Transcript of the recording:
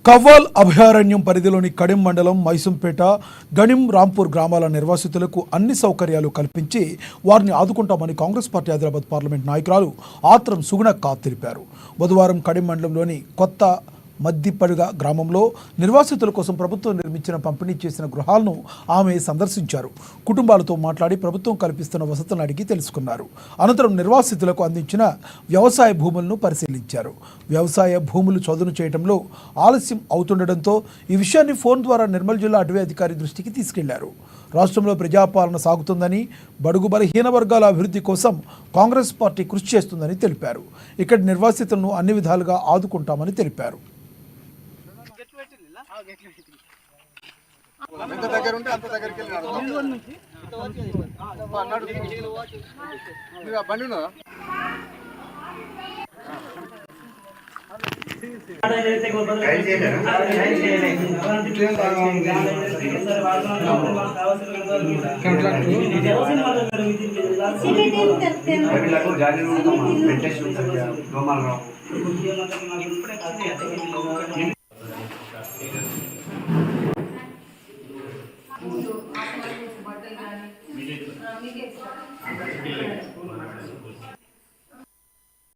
కవ్వాల్ అభయారణ్యం పరిధిలోని కడిం మండలం మైసంపేట గణిం రాంపూర్ గ్రామాల నిర్వాసితులకు అన్ని సౌకర్యాలు కల్పించి వారిని ఆదుకుంటామని కాంగ్రెస్ పార్టీ హైదరాబాద్ పార్లమెంట్ నాయకురాలు ఆత్రం సుగుణక్క తెలిపారు. బుధవారం కడిం మండలంలోని కొత్త మద్దిపడుగ గ్రామంలో నిర్వాసితుల కోసం ప్రభుత్వం నిర్మించిన పంపిణీ చేసిన గృహాలను ఆమె సందర్శించారు. కుటుంబాలతో మాట్లాడి ప్రభుత్వం కల్పిస్తున్న వసతులను అడిగి తెలుసుకున్నారు. అనంతరం నిర్వాసితులకు అందించిన వ్యవసాయ భూములను పరిశీలించారు. వ్యవసాయ భూములు చదును చేయడంలో ఆలస్యం అవుతుండటంతో ఈ విషయాన్ని ఫోన్ ద్వారా నిర్మల్ జిల్లా అటవీ అధికారి దృష్టికి తీసుకెళ్లారు. రాష్ట్రంలో ప్రజాపాలన సాగుతుందని, బడుగు బలహీన వర్గాల అభివృద్ధి కోసం కాంగ్రెస్ పార్టీ కృషి చేస్తుందని తెలిపారు. ఇక్కడి నిర్వాసితులను అన్ని విధాలుగా ఆదుకుంటామని తెలిపారు.